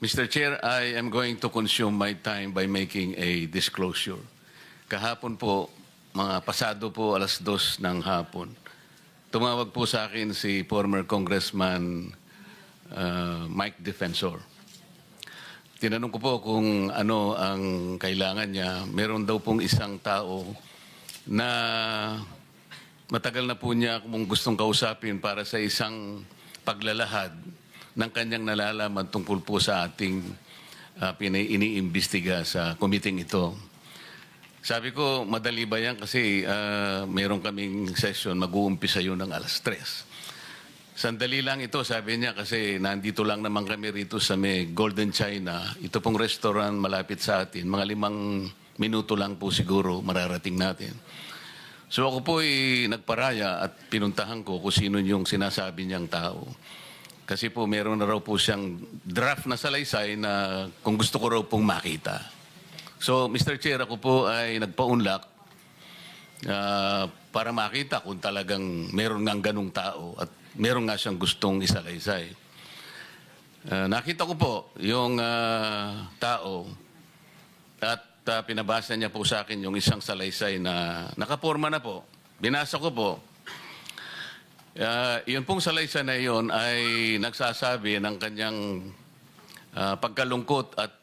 Mr. Chair, I am going to consume my time by making a disclosure. Kahapon po, mga pasado po alas 2 ng hapon, tumawag po sa akin si former Congressman Mike Defensor. Tinanong ko po kung ano ang kailangan niya. Meron daw pong isang tao na matagal na po niya kung gustong kausapin para sa isang paglalahad ng kanyang nalalaman tungkol po sa ating iniimbestiga sa committee ito. Sabi ko, madali ba yan? Kasi meron kaming session, mag-uumpisa yun ng alas 3. Sandali lang ito, sabi niya, kasi nandito lang naman kami rito sa may Golden China. Ito pong restaurant malapit sa atin. Mga 5 minuto lang po siguro mararating natin. So ako po ay nagparaya at pinuntahan ko kung sino yung sinasabi niyang tao. Kasi po meron na raw po siyang draft na salaysay na kung gusto ko raw pong makita. So Mr. Chair, ako po ay nagpaunlak para makita kung talagang meron ngang ganung tao at meron nga siyang gustong isalaysay. Nakita ko po yung tao at pinabasa niya po sa akin yung isang salaysay na nakaporma na po. Binasa ko po. Yun pong salaysay na yun ay nagsasabi ng kanyang pagkalungkot at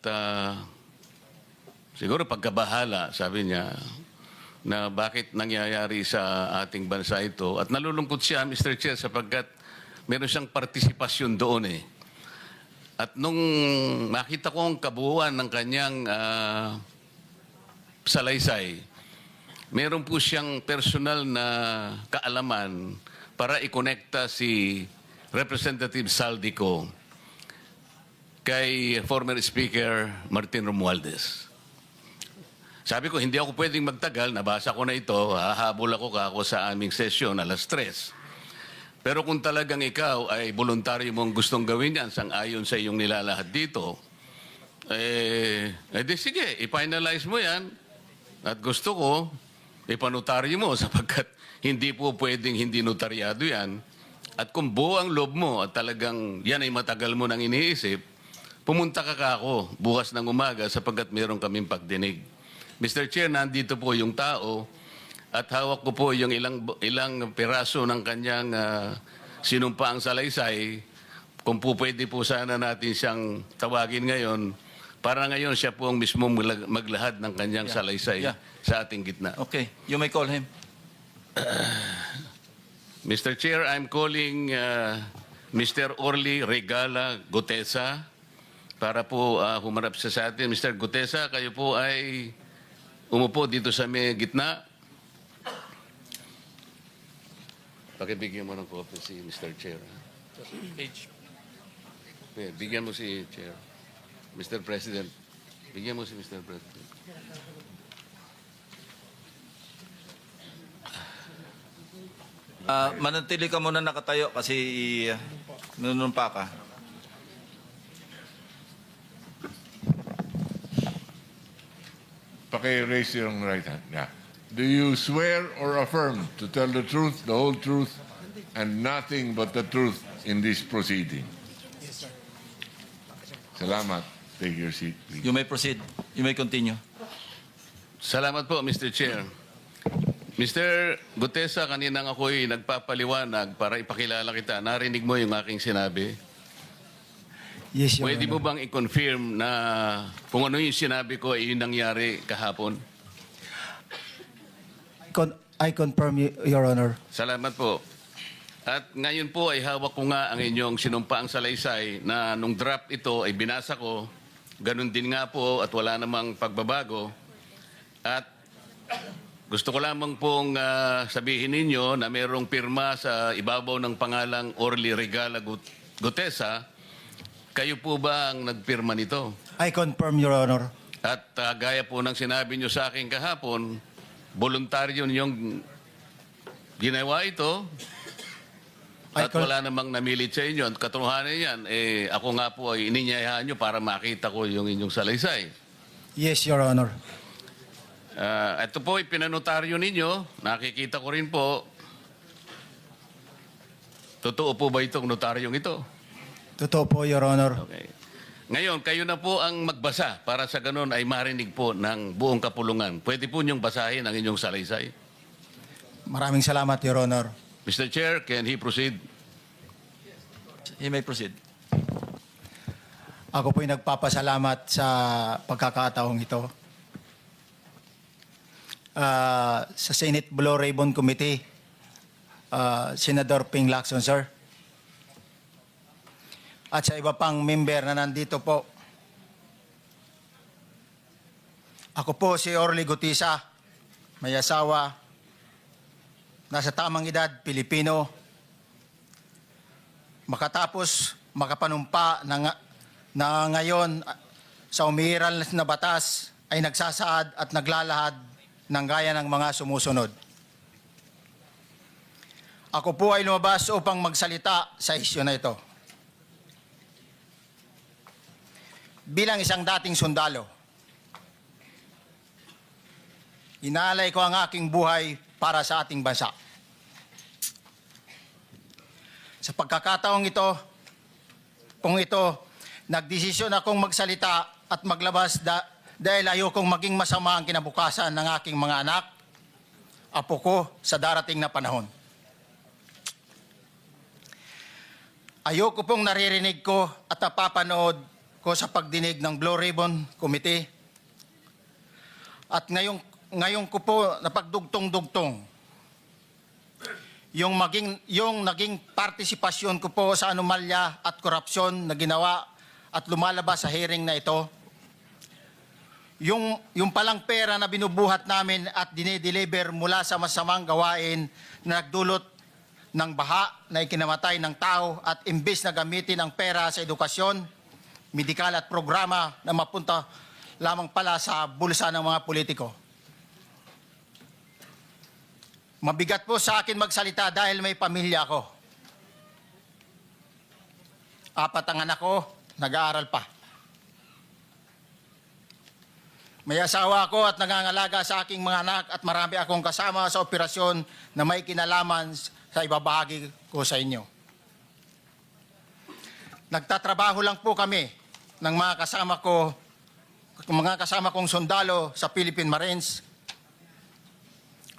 siguro pagkabahala, sabi niya, na bakit nangyayari sa ating bansa ito. At nalulungkot siya, Mr. Chair, sapagkat meron siyang partisipasyon doon eh. At nung makita ko ang kabuuan ng kanyang salaysay, meron po siyang personal na kaalaman para ikonekta si Representative Saldico kay former Speaker Martin Romualdez. Sabi ko, hindi ako pwedeng magtagal, nabasa ko na ito, hahabol ako sa aming sesyon alas 3. Pero kung talagang ikaw ay voluntaryo mong gustong gawin yan, sang-ayon sa iyong nilalahad dito, di sige, i-finalize mo yan. At gusto ko, ipanotaryo mo sapagkat hindi po pwedeng hindi notaryado yan. At kung buo ang loob mo at talagang yan ay matagal mo nang iniisip, pumunta ka ako bukas ng umaga sapagkat meron kaming pagdinig. Mr. Chair, nandito po yung tao at hawak ko po yung ilang piraso ng kanyang sinumpaang salaysay. Kung po pwede po sana natin siyang tawagin ngayon, para ngayon siya po ang mismong maglahad ng kanyang salaysay sa ating gitna. Okay, you may call him. Mr. Chair, I'm calling Mr. Orly Regala Gutesa para po humarap siya sa atin. Mr. Gutesa, kayo po ay umupo dito sa may gitna. Pakibigyan mo ng copy si Mr. Chair. Page. Bigyan mo si Chair. Mr. President. Bigyan mo si Mr. President. Manatili ka muna nakatayo kasi nunumpa ka. Raise your right hand. Yeah. Do you swear or affirm to tell the truth, the whole truth, and nothing but the truth in this proceeding? Yes, sir. Salamat. Take your seat, please. You may proceed. You may continue. Salamat po, Mr. Chair. Mr. Gutesa, kanina ako'y nagpapaliwanag para ipakilala kita. Narinig mo yung aking sinabi. Yes, Your Pwede mo Honor. bang i-confirm na kung ano yung sinabi ko ay yung nangyari kahapon? I confirm, Your Honor. Salamat po. At ngayon po ay hawak ko nga ang inyong sinumpaang salaysay na nung draft ito ay binasa ko. Ganun din nga po at wala namang pagbabago. At gusto ko lamang pong sabihin ninyo na mayroong pirma sa ibabaw ng pangalang Orly Regala Gutesa. Kayo po ba ang nagpirma nito? I confirm, Your Honor. At gaya po ng sinabi nyo sa akin kahapon, voluntaryo ninyong ginawa ito at wala namang namilit sa inyo. At katotohanan yan, ako nga po ay ininyayahan nyo para makita ko yung inyong salaysay. Yes, Your Honor. Ito po ay pinanotaryo ninyo. Nakikita ko rin po. Totoo po ba itong notaryong ito? Totoo po, Your Honor. Okay. Ngayon, kayo na po ang magbasa para sa ganun ay marinig po ng buong kapulungan. Pwede po niyong basahin ang inyong salaysay. Maraming salamat, Your Honor. Mr. Chair, can he proceed? He may proceed. Ako po'y nagpapasalamat sa pagkakataong ito. Sa Senate Blue Ribbon Committee, Senador Ping Lacson, sir. At sa iba pang member na nandito po. Ako po si Orly Gutisa, may asawa, nasa tamang edad, Pilipino, makatapos makapanumpa na ngayon sa umiiral na batas ay nagsasaad at naglalahad ng gaya ng mga sumusunod. Ako po ay lumabas upang magsalita sa isyu na ito. Bilang isang dating sundalo, inaalay ko ang aking buhay para sa ating bansa. Sa pagkakataong ito, nagdesisyon akong magsalita at maglabas dahil ayokong maging masama ang kinabukasan ng aking mga anak, apo ko sa darating na panahon. Ayoko pong naririnig ko at napapanood ko sa pagdinig ng Blue Ribbon Committee. At ngayon ko po napagdugtong-dugtong yung naging partisipasyon ko po sa anomalya at korupsyon na ginawa at lumalabas sa hearing na ito. Yung palang pera na binubuhat namin at dinideliver mula sa masamang gawain na nagdulot ng baha na ikinamatay ng tao at imbes na gamitin ang pera sa edukasyon, medikal at programa na mapunta lamang pala sa bulsa ng mga politiko. Mabigat po sa akin magsalita dahil may pamilya ko. 4 ang anak ko, nag-aaral pa. May asawa ako at nangangalaga sa aking mga anak at marami akong kasama sa operasyon na may kinalaman sa ibabahagi ko sa inyo. Nagtatrabaho lang po kami ng mga kasama kong sundalo sa Philippine Marines.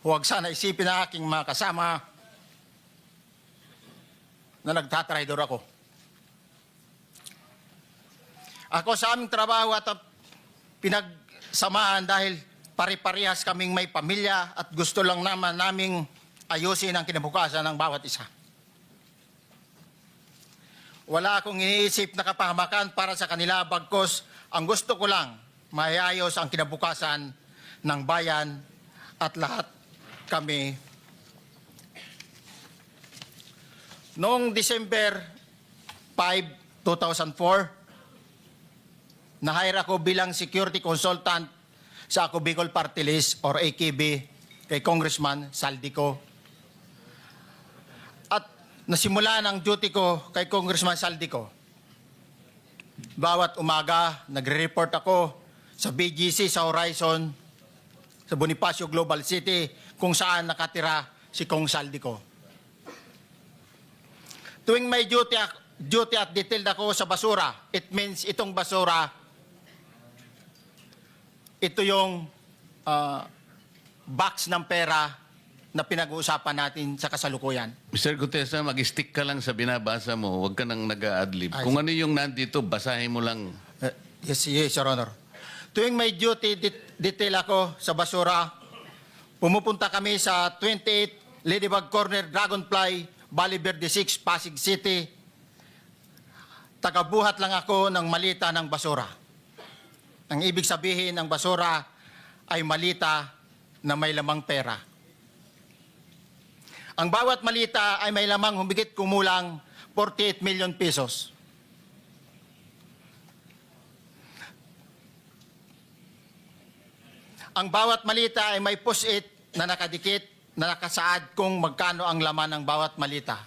Huwag sana isipin na aking mga kasama na nagtatraidor ako. Ako sa aming trabaho at pinagsamahan dahil pare-parehas kaming may pamilya at gusto lang naman naming ayusin ang kinabukasan ng bawat isa. Wala akong iniisip na kapahamakan para sa kanila, bagkus ang gusto ko lang maiayos ang kinabukasan ng bayan at lahat kami. Noong December 5, 2004, na-hire ako bilang security consultant sa Ako Bicol Party List or AKB kay Congressman Saldico. At nasimula ng duty ko kay Congressman Saldico. Bawat umaga, nagre-report ako sa BGC sa Horizon, sa Bonifacio Global City, kung saan nakatira si Kong Saldico. Tuwing may duty at detailed ako sa basura, it means itong basura, ito yung box ng pera na pinag-uusapan natin sa kasalukuyan. Mr. Gutesa, mag-stick ka lang sa binabasa mo. Huwag ka nang nag-a-adlib. Kung ano yung nandito, basahin mo lang. Yes, Your Honor. Tuwing may duty detail ako sa basura, pumupunta kami sa 28 Ladybug Corner, Dragonfly, Valle Verde 6, Pasig City. Tagabuhat lang ako ng malita ng basura. Ang ibig sabihin ng basura ay malita na may lamang pera. Ang bawat malita ay may lamang humigit kumulang 48 million pesos. Ang bawat malita ay may post-it na nakadikit na nakasaad kung magkano ang laman ng bawat malita.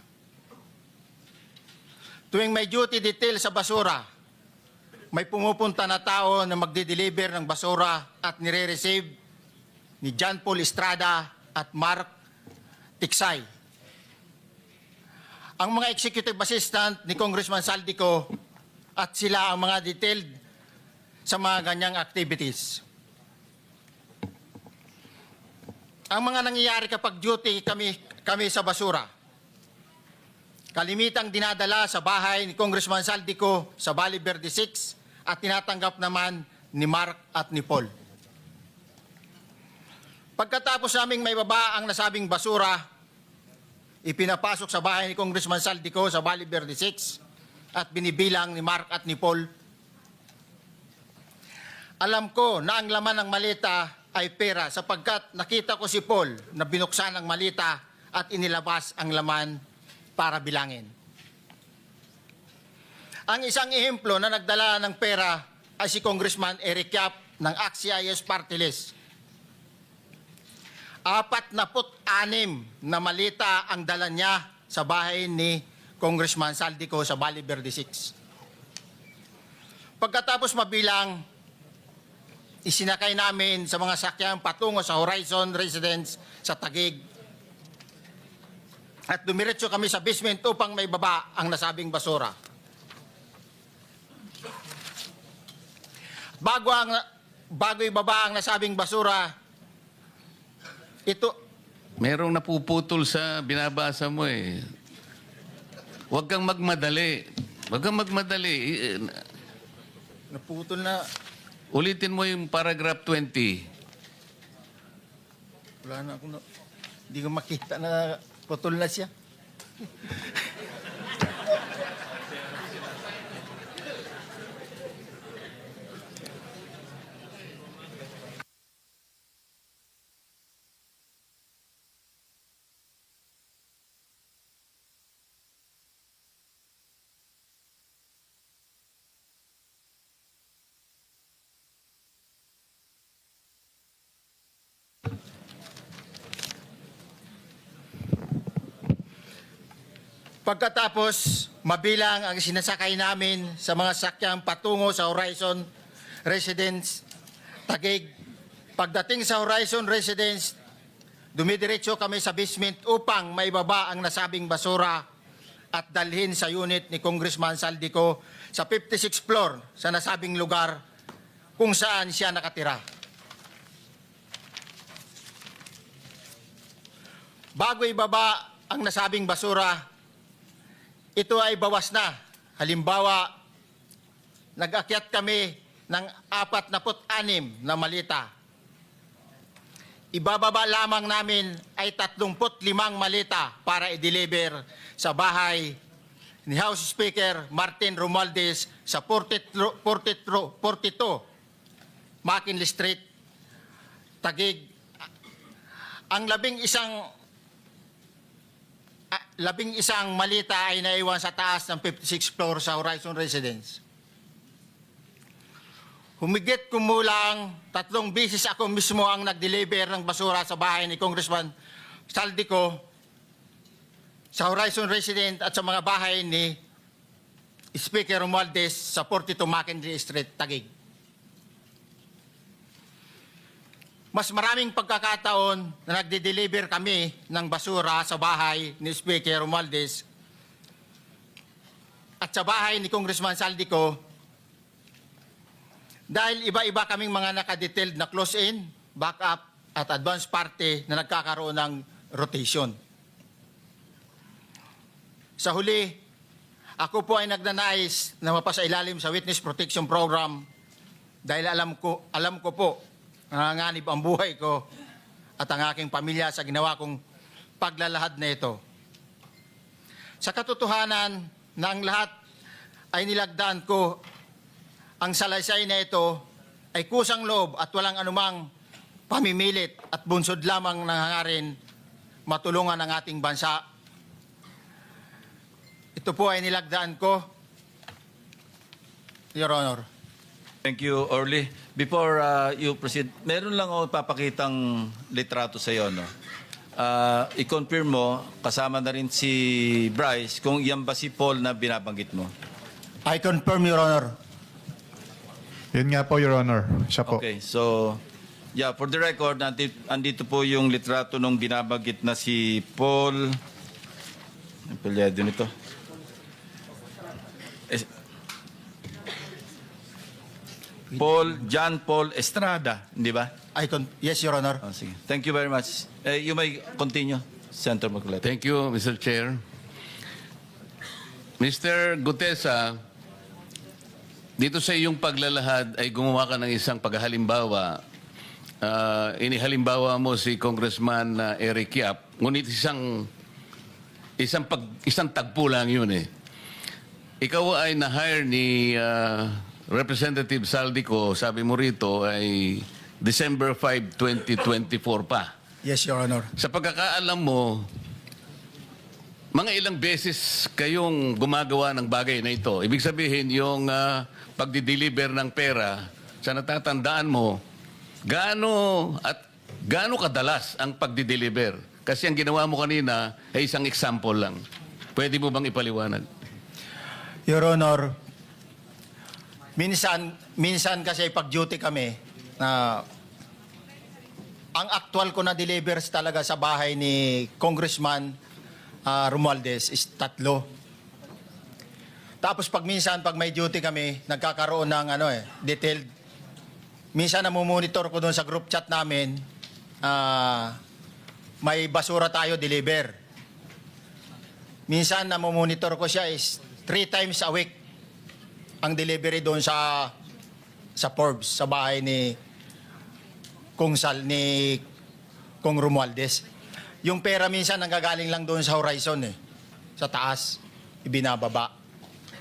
Tuwing may duty detail sa basura, may pumupunta na tao na magde-deliver ng basura at nire-receive ni John Paul Estrada at Mark Tiksay. Ang mga executive assistant ni Congressman Saldico at sila ang mga detailed sa mga ganyang activities. Ang mga nangyayari kapag duty kami sa basura, kalimitang dinadala sa bahay ni Congressman Saldico sa Valle Verde 6 at tinatanggap naman ni Mark at ni Paul. Pagkatapos naming may baba ang nasabing basura, ipinapasok sa bahay ni Congressman Saldico sa Valle Verde 6 at binibilang ni Mark at ni Paul. Alam ko na ang laman ng maleta ay pera sapagkat nakita ko si Paul na binuksan ang maleta at inilabas ang laman para bilangin. Ang isang ehemplo na nagdala ng pera ay si Congressman Eric Yap ng AXIS Party List. 46 na malita ang dala niya sa bahay ni Congressman Saldico sa Valle Verde 6. Pagkatapos mabilang, isinakay namin sa mga sakyan patungo sa Horizon Residence sa Taguig. At dumiretso kami sa basement upang may baba ang nasabing basura. Bago ibaba ang nasabing basura, ito, Merong napuputol sa binabasa mo eh. Huwag kang magmadali. Huwag kang magmadali. naputol na, Ulitin mo yung paragraph 20. wala na akong, hindi ko makita na putol na siya. Pagkatapos, mabilang ang sinasakay namin sa mga sakyang patungo sa Horizon Residence, Taguig. Pagdating sa Horizon Residence, dumidiretso kami sa basement upang maibaba ang nasabing basura at dalhin sa unit ni Congressman Saldico sa 56th floor sa nasabing lugar kung saan siya nakatira. Bago ibaba ang nasabing basura, ito ay bawas na. Halimbawa, nag-akyat kami ng 46 na malita. Ibababa lamang namin ay 35 malita para i-deliver sa bahay ni House Speaker Martin Romualdez sa 42 McKinley Street, Taguig. Ang labing isang malita ay naiwan sa taas ng 56th floor sa Horizon Residence. Humigit kumulang 3 beses ako mismo ang nag-deliver ng basura sa bahay ni Congressman Saldico sa Horizon Residence at sa mga bahay ni Speaker Romualdez sa 42 McKinley Street, Taguig. Mas maraming pagkakataon na nagde-deliver kami ng basura sa bahay ni Speaker Romualdez at sa bahay ni Congressman Saldico dahil iba-iba kaming mga nakadetailed na close-in, backup at advance party na nagkakaroon ng rotation. Sa huli, ako po ay nagnanais na mapasailalim sa Witness Protection Program dahil alam ko po nanganganib ang buhay ko at ang aking pamilya sa ginawa kong paglalahad na ito. Sa katotohanan na ang lahat ay nilagdaan ko, ang salaysay na ito ay kusang loob at walang anumang pamimilit at bunsod lamang ng hangarin matulungan ang ating bansa. Ito po ay nilagdaan ko, Your Honor. Thank you, Orly. Before you proceed, meron lang ako papakitang litrato sa iyo, no? I-confirm mo, kasama na rin si Bryce, kung yan ba si Paul na binabanggit mo. I confirm, Your Honor. Yun nga po, Your Honor. Siya po. Okay, so, yeah, for the record, andito po yung litrato nung binabanggit na si Paul. Ang palyado nito. John Paul Estrada, di ba? Yes, Your Honor. Oh, sige. Thank you very much. You may continue, Senator Marcoleta. Thank you, Mr. Chair. Mr. Gutesa, dito sa iyong paglalahad ay gumawa ka ng isang paghalimbawa. Inihalimbawa mo si Congressman Eric Yap, ngunit isang tagpo lang yun eh. Ikaw ay na-hire ni Representative Saldico, sabi mo rito ay December 5, 2024 pa. Yes, Your Honor. Sa pagkakaalam mo, mga ilang beses kayong gumagawa ng bagay na ito. Ibig sabihin, yung pagdi-deliver ng pera, sa natatandaan mo, gaano kadalas ang pagdi-deliver? Kasi ang ginawa mo kanina ay isang example lang. Pwede mo bang ipaliwanag? Your Honor, minsan kasi pag-duty kami, ang actual ko na delivers talaga sa bahay ni Congressman Romualdez is 3. Tapos pag may duty kami, nagkakaroon ng detailed. Minsan namumonitor ko doon sa group chat namin, may basura tayo deliver. Minsan namumonitor ko siya is 3 times a week ang delivery doon sa Forbes, sa bahay ni Kung Romualdez. Yung pera minsan nanggagaling lang doon sa horizon sa taas, ibinababa.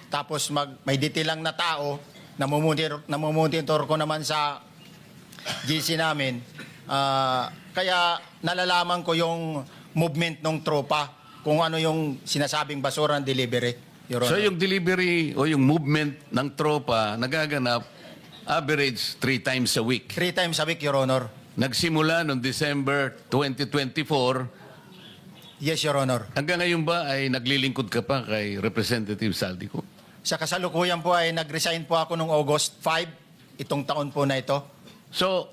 Tapos may detail lang na tao, namumonitor ko naman sa GC namin. Kaya nalalaman ko yung movement ng tropa, kung ano yung sinasabing basura ng delivery. Your So Honor. yung delivery o yung movement ng tropa nagaganap average 3 times a week. 3 times a week, Your Honor. Nagsimula noong December 2024. Yes, Your Honor. Hanggang ngayon ba ay naglilingkod ka pa kay Representative Saldico? Sa kasalukuyan po ay nag-resign po ako noong August 5, itong taon po na ito. So,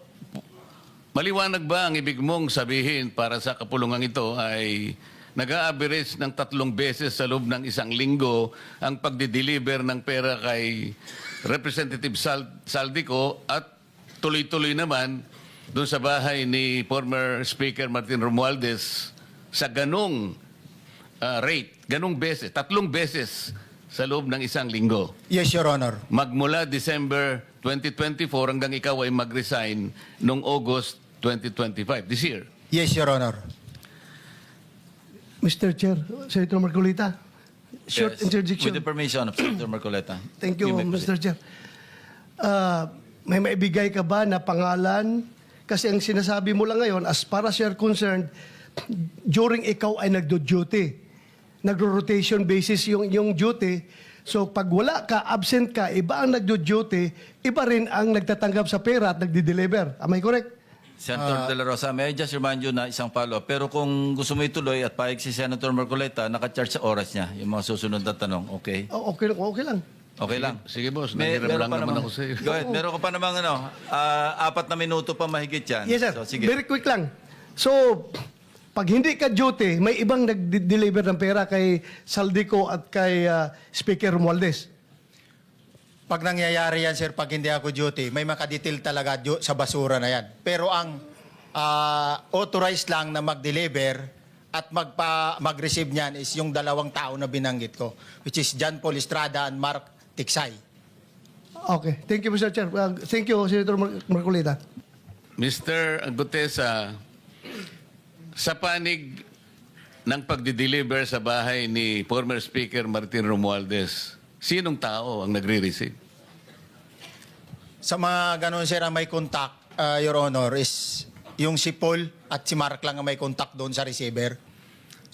maliwanag ba ang ibig mong sabihin para sa kapulungan ito ay nag-a-average ng 3 beses sa loob ng isang linggo ang pagdi-deliver ng pera kay Representative Saldico at tuloy-tuloy naman doon sa bahay ni former Speaker Martin Romualdez sa ganong rate, ganong beses, 3 beses sa loob ng isang linggo. Yes, Your Honor. Magmula December 2024 hanggang ikaw ay mag-resign noong August 2025, this year. Yes, Your Honor. Mr. Chair, Senator Marcolita, short Yes. interjection. With the permission of Senator Marcoleta. Thank you, may Mr. proceed. Chair. May maibigay ka ba na pangalan? Kasi ang sinasabi mo lang ngayon, as far as you're concerned, during ikaw ay nagdo-duty, nagro-rotation basis yung duty. So pag wala ka, absent ka, iba ang nagdo-duty, iba rin ang nagtatanggap sa pera at nagdi-deliver. Am I correct? Senator De La Rosa, may I just remind you na isang follow-up. Pero kung gusto mo ituloy at pahig si Senator Marcoleta, naka-charge sa oras niya yung mga susunod na tanong. Okay? Okay lang. Okay lang. Sige boss, May- nanghiram meron lang pa naman namang- ako sa iyo. Go ahead. Meron ka pa namang 4 na minuto pa mahigit yan. Yes, sir. So, sige. Very quick lang. So, pag hindi ka duty, may ibang nag-deliver ng pera kay Saldico at kay Speaker Romualdez. Pag nangyayari yan, sir, pag hindi ako duty, may makadetail talaga sa basura na yan. Pero ang authorized lang na mag-deliver at mag-receive niyan is yung 2 tao na binanggit ko, which is John Paul Estrada and Mark Tiksay. Okay. Thank you, Mr. Chair. Thank you, Senator Marcolita. Mr. Gutesa, sa panig ng pagdi-deliver sa bahay ni former Speaker Martin Romualdez, sinong tao ang nagre-receive? Sa mga ganun, sir, ang may contact, Your Honor, is yung si Paul at si Mark lang ang may contact doon sa receiver.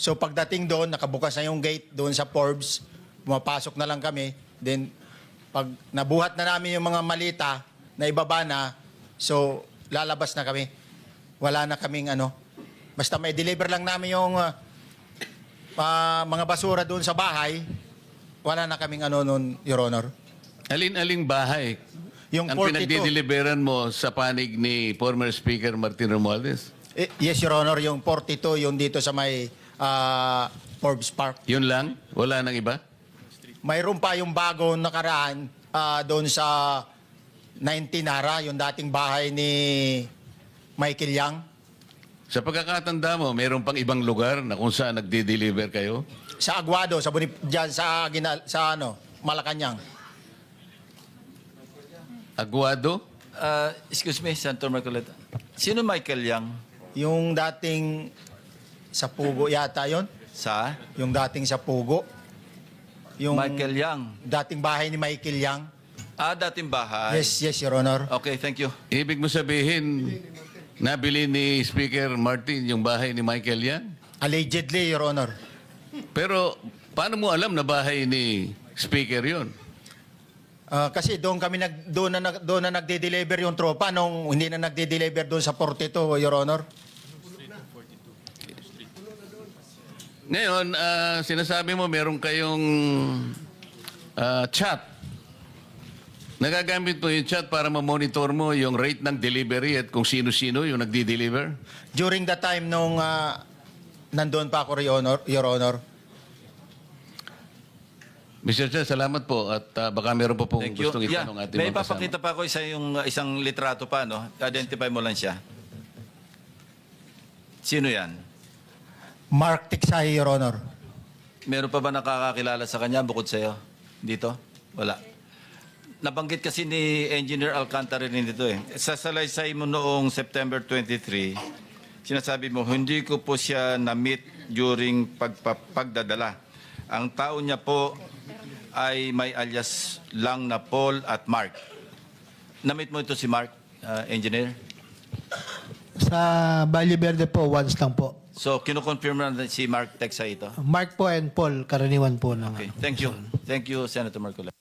So pagdating doon, nakabukas na yung gate doon sa Forbes, pumapasok na lang kami. Then pag nabuhat na namin yung mga malita na ibaba na, so lalabas na kami. Wala na kaming basta may deliver lang namin yung mga basura doon sa bahay, wala na kaming noon, Your Honor. Alin-aling bahay Yung ang 42. pinagdi-deliveran mo sa panig ni former Speaker Martin Romualdez? Yes, Your Honor, yung 42, yung dito sa may Forbes Park. Yun lang? Wala nang iba? Mayroon pa yung bago nakaraan doon sa 19 Nara, yung dating bahay ni Michael Yang. Sa pagkakatanda mo, mayroon pang ibang lugar na kung saan nagde-deliver kayo? Sa Aguado, dyan sa, Malacanang. Aguado? Excuse me, Senator Marcoleta. Sino Michael Yang? Yung dating sa Pugo yata yon. Sa? Yung dating sa Pugo. Yung Michael Yang. dating bahay ni Michael Yang. Dating bahay. Yes, Your Honor. Okay, thank you. Ibig mo sabihin, nabili ni Speaker Martin yung bahay ni Michael yan? Allegedly, Your Honor. Pero paano mo alam na bahay ni Speaker yon? Kasi doon na nagde-deliver yung tropa nung hindi na nagde-deliver doon sa 42, Your Honor. Ngayon, sinasabi mo meron kayong chat. Nagagamit mo yung chat para ma-monitor mo yung rate ng delivery at kung sino-sino yung nagdi-deliver? During the time nung nandoon pa ako, Your Honor. Mr. Chair, salamat po at baka meron pa pong Thank you. gustong itanong ating May mga kasama. papakita pa ako isang litrato pa, no? Identify mo lang siya. Sino yan? Mark Tiksay, Your Honor. Meron pa ba nakakakilala sa kanya bukod sa'yo? Dito? Wala. Nabanggit kasi ni Engineer Alcantara rin dito eh. Sa salaysay mo noong September 23, sinasabi mo, hindi ko po siya na-meet during pagdadala. Ang tao niya po ay may alias lang na Paul at Mark. Na-meet mo ito si Mark, Engineer? Sa Valle Verde po, once lang po. So, kinukonfirm na si Mark Texa ito? Mark po and Paul, karaniwan po naman. Okay, thank you. Thank you, Senator Marcola.